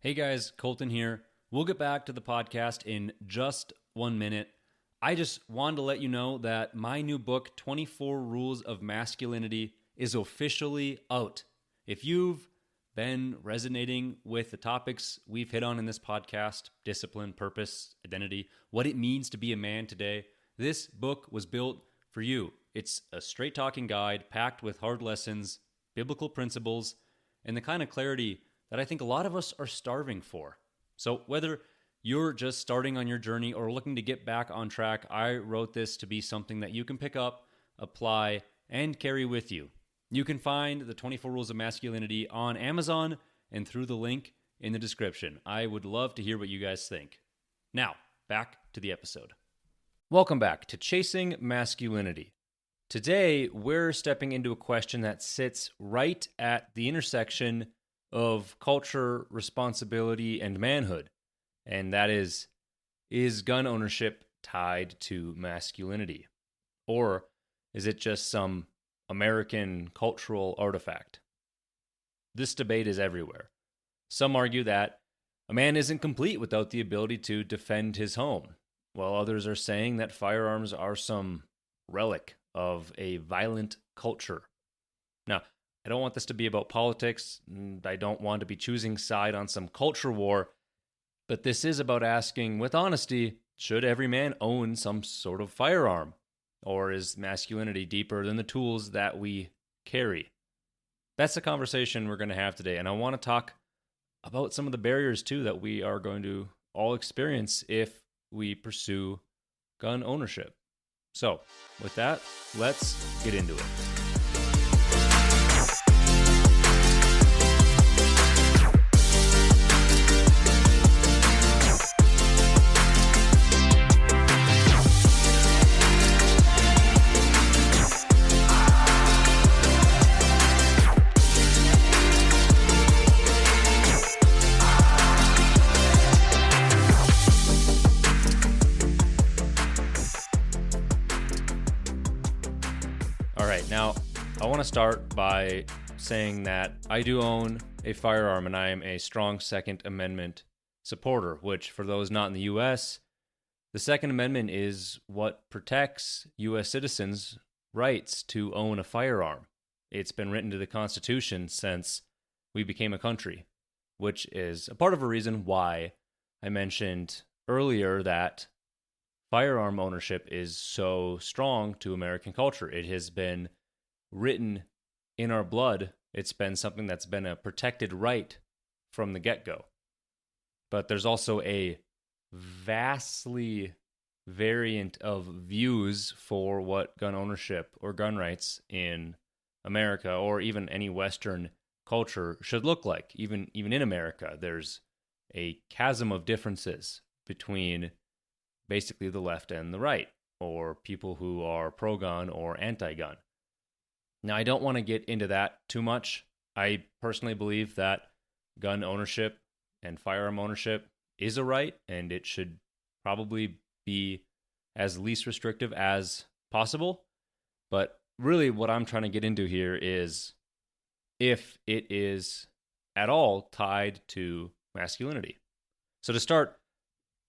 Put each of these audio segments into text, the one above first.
Hey guys, Colton here. We'll get back to the podcast in just 1 minute. I just wanted to let you know that my new book, 24 Rules of Masculinity, is officially out. If you've been resonating with the topics we've hit on in this podcast, discipline, purpose, identity, what it means to be a man today, this book was built for you. It's a straight-talking guide packed with hard lessons, biblical principles, and the kind of clarity that I think a lot of us are starving for. So whether you're just starting on your journey or looking to get back on track, I wrote this to be something that you can pick up, apply, and carry with you. You can find the 24 Rules of Masculinity on Amazon and through the link in the description. I would love to hear what you guys think. Now, back to the episode. Welcome back to Chasing Masculinity. Today, we're stepping into a question that sits right at the intersection of culture, responsibility, and manhood. And that is gun ownership tied to masculinity? Or is it just some American cultural artifact? This debate is everywhere. Some argue that a man isn't complete without the ability to defend his home, while others are saying that firearms are some relic of a violent culture. Now, I don't want this to be about politics. I don't want to be choosing side on some culture war. But this is about asking with honesty, should every man own some sort of firearm? Or is masculinity deeper than the tools that we carry? That's the conversation we're going to have today. And I want to talk about some of the barriers, too, that we are going to all experience if we pursue gun ownership. So, with that, let's get into it. Now, I want to start by saying that I do own a firearm and I am a strong Second Amendment supporter, which for those not in the U.S., the Second Amendment is what protects U.S. citizens' rights to own a firearm. It's been written to the Constitution since we became a country, which is a part of a reason why I mentioned earlier that firearm ownership is so strong to American culture. It has been written in our blood. It's been something that's been a protected right from the get-go. But there's also a vastly variant of views for what gun ownership or gun rights in America or even any Western culture should look like. Even in America, there's a chasm of differences between basically the left and the right, or people who are pro-gun or anti-gun. Now, I don't want to get into that too much. I personally believe that gun ownership and firearm ownership is a right, and it should probably be as least restrictive as possible. But really what I'm trying to get into here is if it is at all tied to masculinity. So to start,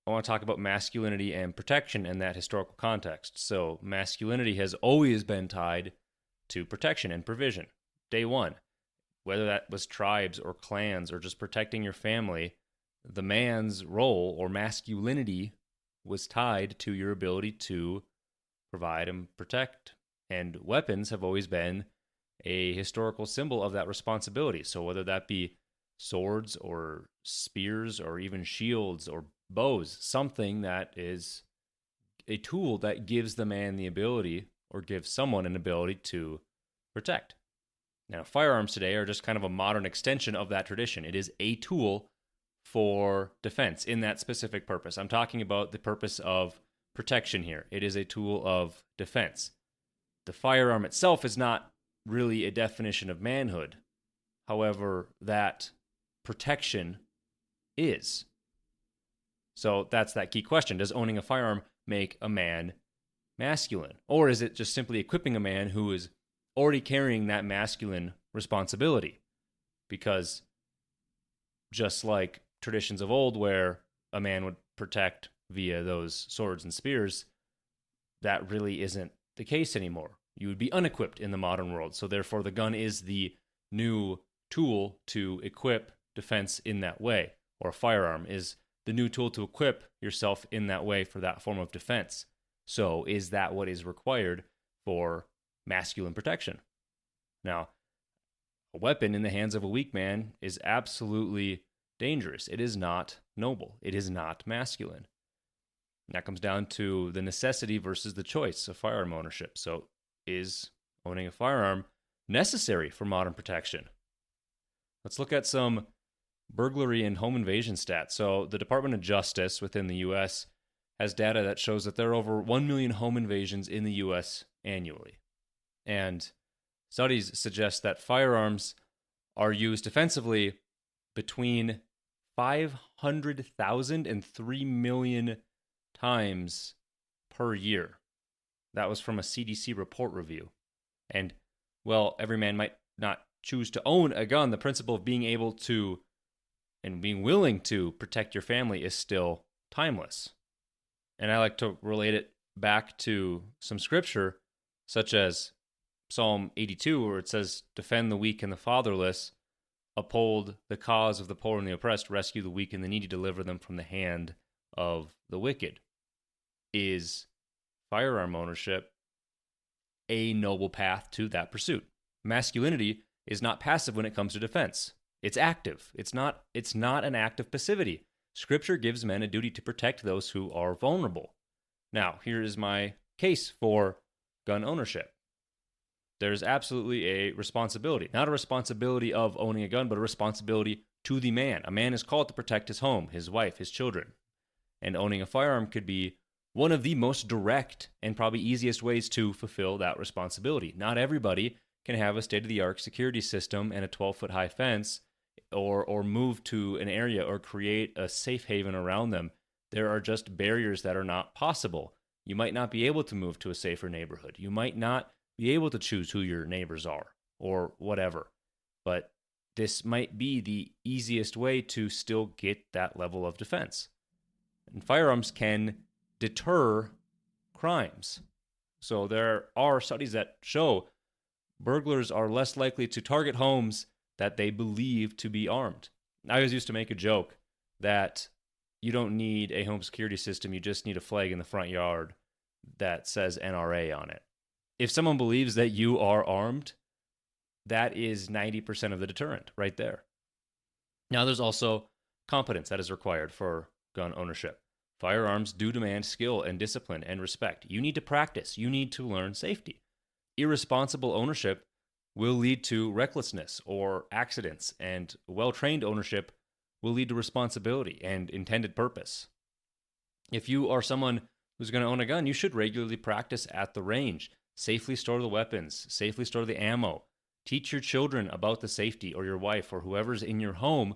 I want to talk about masculinity and protection in that historical context. So masculinity has always been tied to protection and provision. Day one, whether that was tribes or clans or just protecting your family, the man's role or masculinity was tied to your ability to provide and protect. And weapons have always been a historical symbol of that responsibility. So whether that be swords or spears or even shields or bows, something that is a tool that gives the man the ability or gives someone an ability to protect. Now, firearms today are just kind of a modern extension of that tradition. It is a tool for defense in that specific purpose. I'm talking about the purpose of protection here. It is a tool of defense. The firearm itself is not really a definition of manhood. However, that protection is. So that's that key question. Does owning a firearm make a man masculine? Or is it just simply equipping a man who is already carrying that masculine responsibility? Because just like traditions of old where a man would protect via those swords and spears, that really isn't the case anymore. You would be unequipped in the modern world. So therefore, the gun is the new tool to equip defense in that way, or a firearm is the new tool to equip yourself in that way for that form of defense. So is that what is required for masculine protection? Now, a weapon in the hands of a weak man is absolutely dangerous. It is not noble. It is not masculine. And that comes down to the necessity versus the choice of firearm ownership. So is owning a firearm necessary for modern protection? Let's look at some burglary and home invasion stats. So the Department of Justice within the U.S. has data that shows that there are over 1 million home invasions in the U.S. annually. And studies suggest that firearms are used defensively between 500,000 and 3 million times per year. That was from a CDC report review. And, well, every man might not choose to own a gun. The principle of being able to and being willing to protect your family is still timeless. And I like to relate it back to some scripture, such as Psalm 82, where it says, defend the weak and the fatherless, uphold the cause of the poor and the oppressed, rescue the weak and the needy, deliver them from the hand of the wicked. Is firearm ownership a noble path to that pursuit? Masculinity is not passive when it comes to defense. It's active. It's not an act of passivity. Scripture gives men a duty to protect those who are vulnerable. Now, here is my case for gun ownership. There's absolutely a responsibility, not a responsibility of owning a gun, but a responsibility to the man. A man is called to protect his home, his wife, his children. And owning a firearm could be one of the most direct and probably easiest ways to fulfill that responsibility. Not everybody can have a state-of-the-art security system and a 12-foot high fence or move to an area or create a safe haven around them. There are just barriers that are not possible. You might not be able to move to a safer neighborhood. You might not be able to choose who your neighbors are or whatever. But this might be the easiest way to still get that level of defense. And firearms can deter crimes. So there are studies that show burglars are less likely to target homes that they believe to be armed. I always used to make a joke that you don't need a home security system, you just need a flag in the front yard that says NRA on it. If someone believes that you are armed, that is 90% of the deterrent right there. Now, there's also competence that is required for gun ownership. Firearms do demand skill and discipline and respect. You need to practice. You need to learn safety. Irresponsible ownership will lead to recklessness or accidents, and well-trained ownership will lead to responsibility and intended purpose. If you are someone who's going to own a gun, you should regularly practice at the range. Safely store the weapons, safely store the ammo. Teach your children about the safety, or your wife or whoever's in your home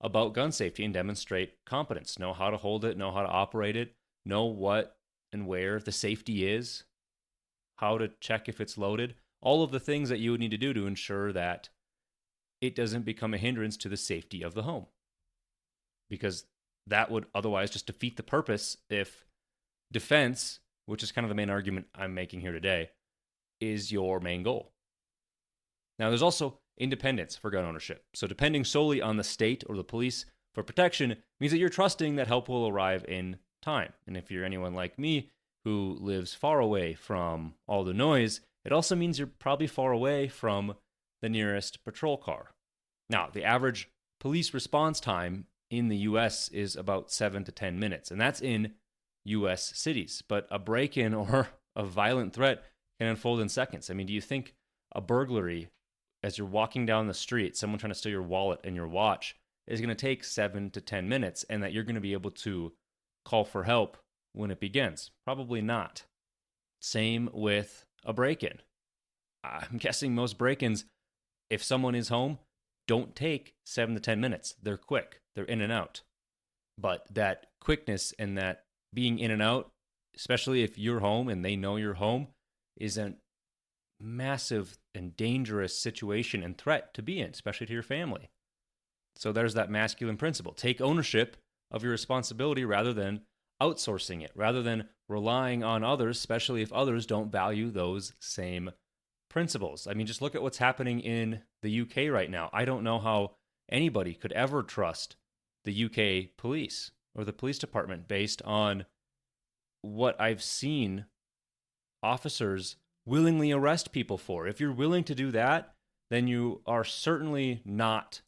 about gun safety, and demonstrate competence. Know how to hold it, know how to operate it, know what and where the safety is, how to check if it's loaded, all of the things that you would need to do to ensure that it doesn't become a hindrance to the safety of the home. Because that would otherwise just defeat the purpose if defense, which is kind of the main argument I'm making here today, is your main goal. Now, there's also independence for gun ownership. So depending solely on the state or the police for protection means that you're trusting that help will arrive in time. And if you're anyone like me who lives far away from all the noise, it also means you're probably far away from the nearest patrol car. Now, the average police response time in the U.S. is about 7 to 10 minutes, and that's in U.S. cities. But a break-in or a violent threat can unfold in seconds. I mean, do you think a burglary, as you're walking down the street, someone trying to steal your wallet and your watch, is going to take 7 to 10 minutes, and that you're going to be able to call for help when it begins? Probably not. Same with a break-in. I'm guessing most break-ins, if someone is home, don't take 7 to 10 minutes. They're quick. They're in and out. But that quickness and that being in and out, especially if you're home and they know you're home, is a massive and dangerous situation and threat to be in, especially to your family. So there's that masculine principle. Take ownership of your responsibility rather than outsourcing it, rather than relying on others, especially if others don't value those same principles. I mean, just look at what's happening in the UK right now. I don't know how anybody could ever trust the UK police or the police department based on what I've seen officers willingly arrest people for. If you're willing to do that, then you are certainly not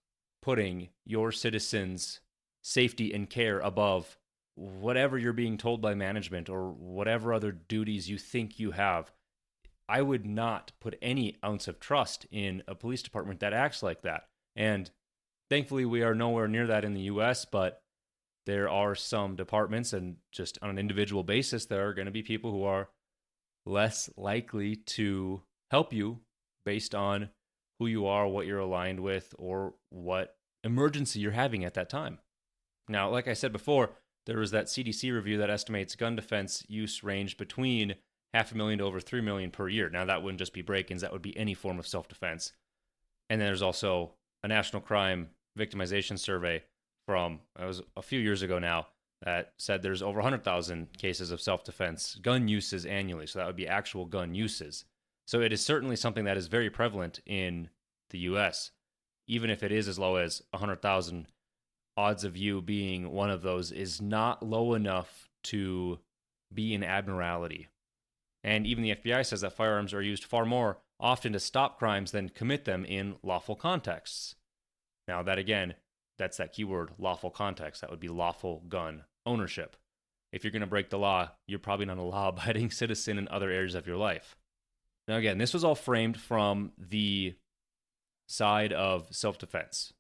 putting your citizens' safety and care above whatever you're being told by management or whatever other duties you think you have. I would not put any ounce of trust in a police department that acts like that. And thankfully, we are nowhere near that in the US, but there are some departments, and just on an individual basis, there are going to be people who are less likely to help you based on who you are, what you're aligned with, or what emergency you're having at that time. Now, like I said before, there was that CDC review that estimates gun defense use range between 500,000 to over 3 million per year. Now, that wouldn't just be break-ins, that would be any form of self-defense. And then there's also a national crime victimization survey from, it was a few years ago now, that said there's over 100,000 cases of self-defense gun uses annually. So that would be actual gun uses. So it is certainly something that is very prevalent in the US. Even if it is as low as 100,000, odds of you being one of those is not low enough to be an abnormality. And even the FBI says that firearms are used far more often to stop crimes than commit them in lawful contexts. Now, that again, that's that keyword, lawful context. That would be lawful gun ownership. If you're going to break the law, you're probably not a law-abiding citizen in other areas of your life. Now, again, this was all framed from the side of self-defense.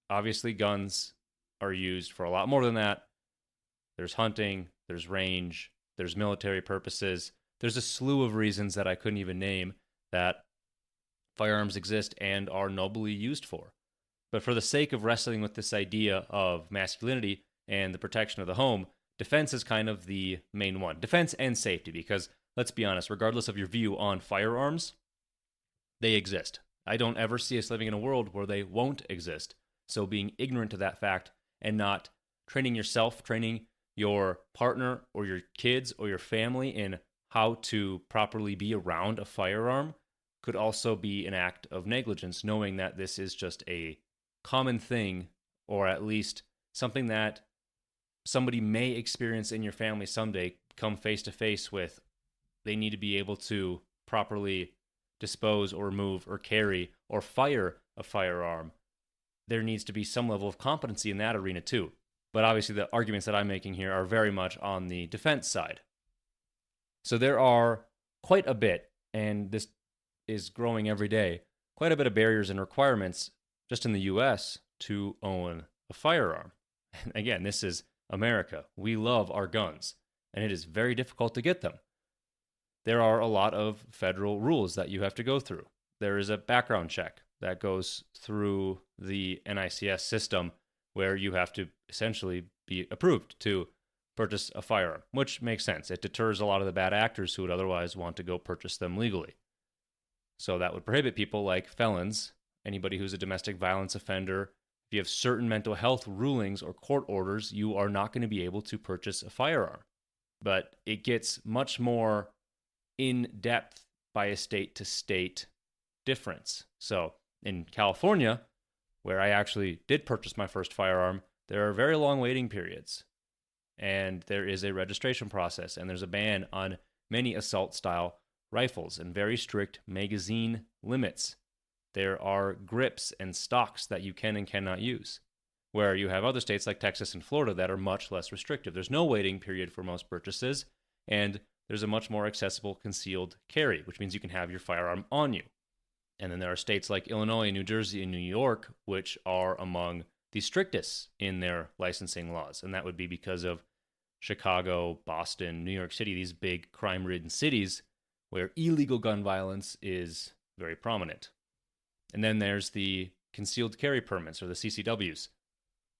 Obviously, guns are used for a lot more than that. There's hunting, there's range, there's military purposes. There's a slew of reasons that I couldn't even name that firearms exist and are nobly used for. But for the sake of wrestling with this idea of masculinity and the protection of the home, defense is kind of the main one. Defense and safety, because let's be honest, regardless of your view on firearms, they exist. I don't ever see us living in a world where they won't exist. So being ignorant to that fact and not training yourself, training your partner or your kids or your family in how to properly be around a firearm could also be an act of negligence, knowing that this is just a common thing, or at least something that somebody may experience in your family someday, come face to face with. They need to be able to properly dispose or remove or carry or fire a firearm. There needs to be some level of competency in that arena too. But obviously the arguments that I'm making here are very much on the defense side. So there are quite a bit, and this is growing every day, quite a bit of barriers and requirements just in the US to own a firearm. Again, this is America. We love our guns, and it is very difficult to get them. There are a lot of federal rules that you have to go through. There is a background check that goes through the NICS system where you have to essentially be approved to purchase a firearm, which makes sense. It deters a lot of the bad actors who would otherwise want to go purchase them legally. So that would prohibit people like felons, anybody who's a domestic violence offender. If you have certain mental health rulings or court orders, you are not going to be able to purchase a firearm. But it gets much more in depth by a state to state difference. So in California, where I actually did purchase my first firearm, there are very long waiting periods. And there is a registration process, and there's a ban on many assault-style rifles and very strict magazine limits. There are grips and stocks that you can and cannot use, where you have other states like Texas and Florida that are much less restrictive. There's no waiting period for most purchases, and there's a much more accessible concealed carry, which means you can have your firearm on you. And then there are states like Illinois, New Jersey, and New York, which are among the strictest in their licensing laws. And that would be because of Chicago, Boston, New York City, these big crime-ridden cities where illegal gun violence is very prominent. And then there's the concealed carry permits, or the CCWs.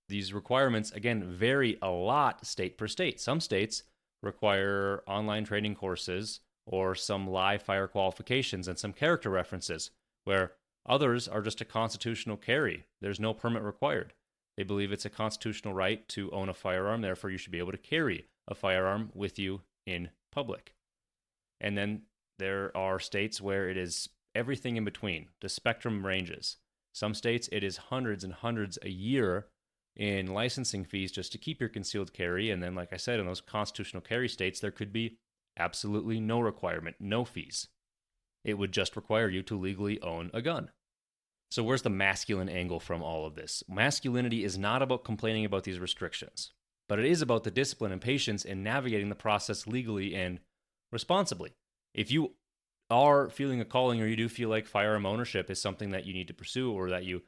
These requirements, again, vary a lot state per state. Some states require online training courses or some live fire qualifications and some character references, where Others are just a constitutional carry. There's no permit required. They believe it's a constitutional right to own a firearm, therefore you should be able to carry a firearm with you in public. And then there are states where it is everything in between. The spectrum ranges. Some states, it is hundreds and hundreds a year in licensing fees just to keep your concealed carry. And then, like I said, in those constitutional carry states, there could be absolutely no requirement, no fees. It would just require you to legally own a gun. So where's the masculine angle from all of this? Masculinity is not about complaining about these restrictions, but it is about the discipline and patience in navigating the process legally and responsibly. If you are feeling a calling, or you do feel like firearm ownership is something that you need to pursue, or that you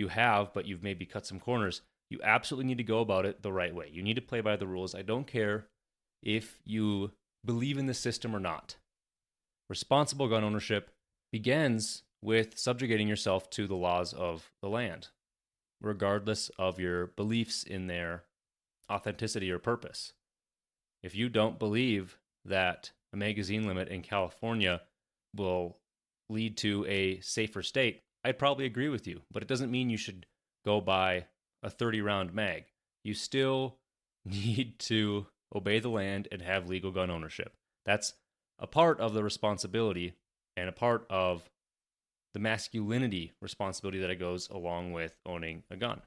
have, but you've maybe cut some corners, you absolutely need to go about it the right way. You need to play by the rules. I don't care if you believe in the system or not. Responsible gun ownership begins with subjugating yourself to the laws of the land, regardless of your beliefs in their authenticity or purpose. If you don't believe that a magazine limit in California will lead to a safer state, I'd probably agree with you, but it doesn't mean you should go buy a 30-round mag. You still need to obey the land and have legal gun ownership. That's a part of the responsibility and a part of the masculinity responsibility that it goes along with owning a gun.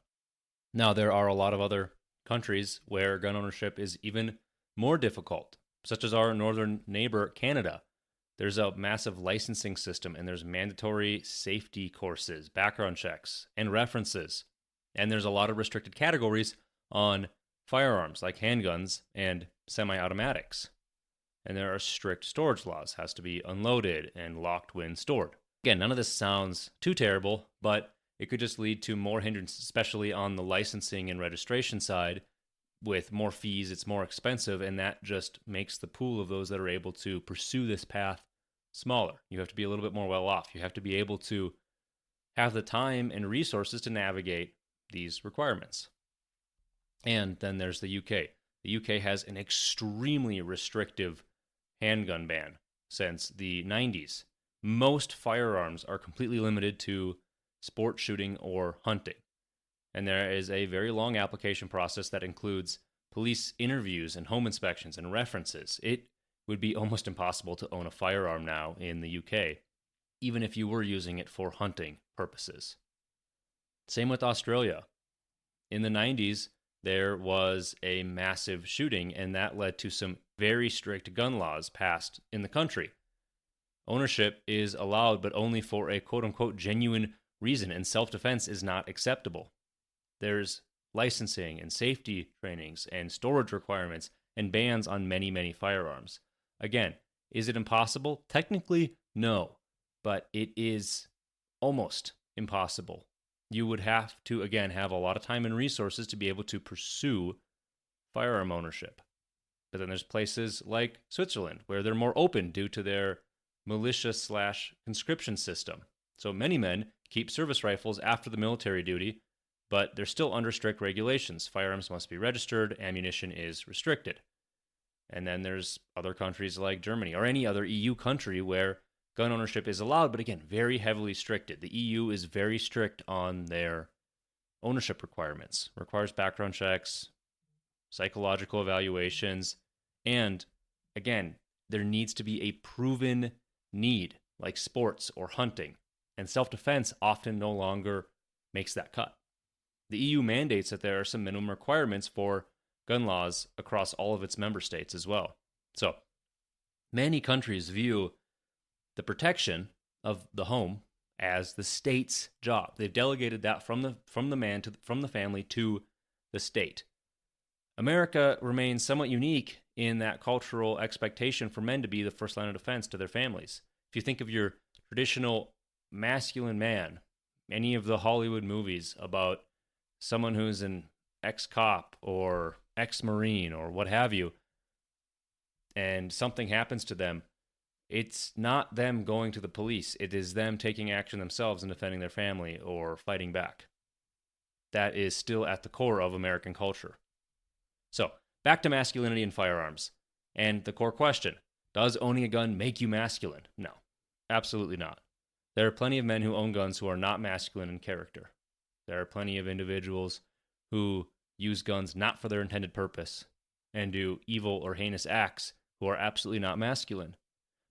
Now, there are a lot of other countries where gun ownership is even more difficult, such as our northern neighbor, Canada. There's a massive licensing system, and there's mandatory safety courses, background checks, and references. And there's a lot of restricted categories on firearms, like handguns and semi-automatics. And there are strict storage laws. Has to be unloaded and locked when stored. Again, none of this sounds too terrible, but it could just lead to more hindrance, especially on the licensing and registration side. With more fees, it's more expensive, and that just makes the pool of those that are able to pursue this path smaller. You have to be a little bit more well off. You have to be able to have the time and resources to navigate these requirements. And then there's the UK. The UK has an extremely restrictive handgun ban since the 90s. Most firearms are completely limited to sport shooting or hunting. And there is a very long application process that includes police interviews and home inspections and references. It would be almost impossible to own a firearm now in the UK, even if you were using it for hunting purposes. Same with Australia. In the 90s, there was a massive shooting, and that led to some very strict gun laws passed in the country. Ownership is allowed, but only for a quote-unquote genuine reason, and self-defense is not acceptable. There's licensing and safety trainings and storage requirements and bans on many, many firearms. Again, is it impossible? Technically, no, but it is almost impossible. You would have to, again, have a lot of time and resources to be able to pursue firearm ownership. But then there's places like Switzerland where they're more open due to their militia/conscription system. So many men keep service rifles after the military duty, but they're still under strict regulations. Firearms must be registered, ammunition is restricted. And then there's other countries like Germany or any other EU country where gun ownership is allowed, but again, very heavily restricted. The EU is very strict on their ownership requirements. Requires background checks, psychological evaluations, and again, there needs to be a proven need, like sports or hunting. And self-defense often no longer makes that cut. The EU mandates that there are some minimum requirements for gun laws across all of its member states as well. So, many countries view the protection of the home as the state's job. They've delegated that from the family to the state. America remains somewhat unique in that cultural expectation for men to be the first line of defense to their families. If you think of your traditional masculine man, any of the Hollywood movies about someone who's an ex-cop or ex-marine or what have you, and something happens to them, it's not them going to the police. It is them taking action themselves and defending their family or fighting back. That is still at the core of American culture. So, back to masculinity and firearms. And the core question, does owning a gun make you masculine? No, absolutely not. There are plenty of men who own guns who are not masculine in character. There are plenty of individuals who use guns not for their intended purpose and do evil or heinous acts who are absolutely not masculine.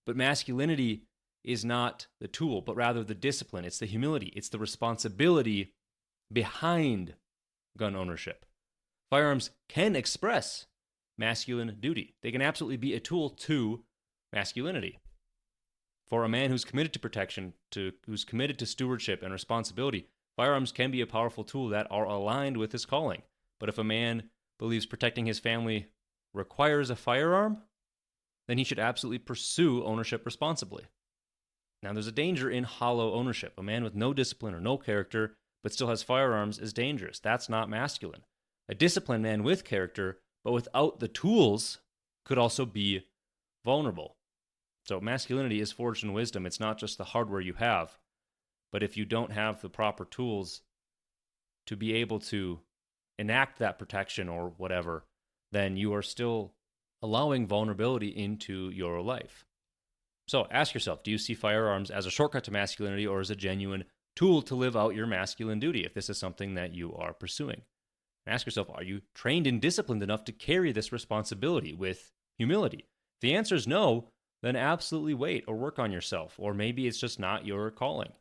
But masculinity is not the tool, but rather the discipline. It's the humility. It's the responsibility behind gun ownership. Firearms can express masculine duty. They can absolutely be a tool to masculinity. For a man who's committed to protection, who's committed to stewardship and responsibility, firearms can be a powerful tool that are aligned with his calling. But if a man believes protecting his family requires a firearm, then he should absolutely pursue ownership responsibly. Now, there's a danger in hollow ownership. A man with no discipline or no character, but still has firearms, is dangerous. That's not masculine. A disciplined man with character, but without the tools, could also be vulnerable. So masculinity is forged in wisdom. It's not just the hardware you have, but if you don't have the proper tools to be able to enact that protection or whatever, then you are still allowing vulnerability into your life. So ask yourself, do you see firearms as a shortcut to masculinity or as a genuine tool to live out your masculine duty if this is something that you are pursuing? And ask yourself, are you trained and disciplined enough to carry this responsibility with humility? If the answer is no, then absolutely wait or work on yourself, or maybe it's just not your calling.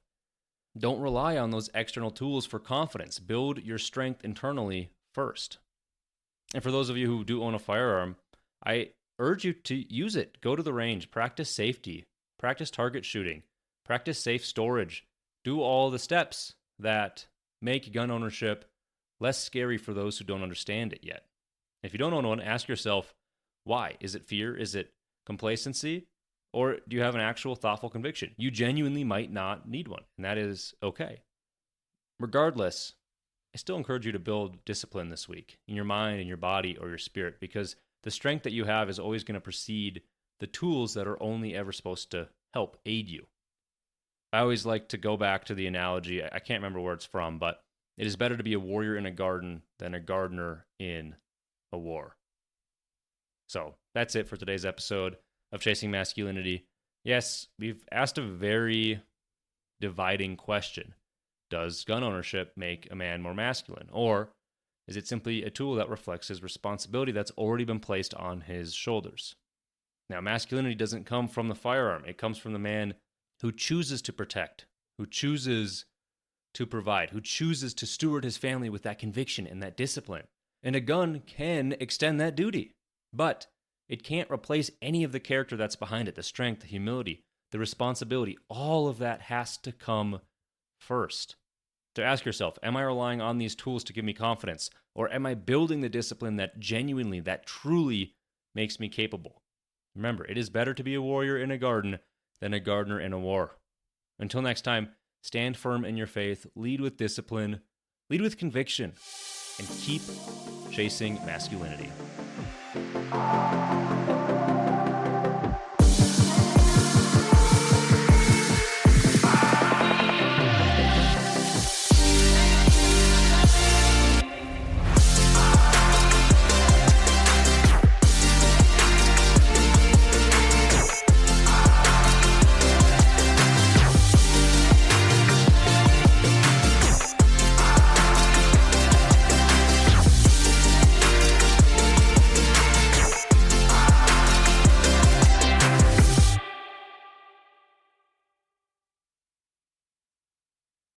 Don't rely on those external tools for confidence. Build your strength internally first. And for those of you who do own a firearm, I urge you to use it. Go to the range, practice safety, practice target shooting, practice safe storage. Do all the steps that make gun ownership less scary for those who don't understand it yet. If you don't own one, ask yourself, why? Is it fear? Is it complacency? Or do you have an actual thoughtful conviction? You genuinely might not need one, and that is okay. Regardless, I still encourage you to build discipline this week in your mind, in your body, or your spirit, because the strength that you have is always going to precede the tools that are only ever supposed to help aid you. I always like to go back to the analogy, I can't remember where it's from, but it is better to be a warrior in a garden than a gardener in a war. So that's it for today's episode of Chasing Masculinity. Yes, we've asked a very dividing question. Does gun ownership make a man more masculine? Or is it simply a tool that reflects his responsibility that's already been placed on his shoulders? Now, masculinity doesn't come from the firearm. It comes from the man who chooses to protect, who chooses to provide, who chooses to steward his family with that conviction and that discipline. And a gun can extend that duty, but it can't replace any of the character that's behind it, the strength, the humility, the responsibility. All of that has to come first. So ask yourself, am I relying on these tools to give me confidence? Or am I building the discipline that genuinely, that truly makes me capable? Remember, it is better to be a warrior in a garden than a gardener in a war. Until next time, stand firm in your faith, lead with discipline, lead with conviction, and keep chasing masculinity.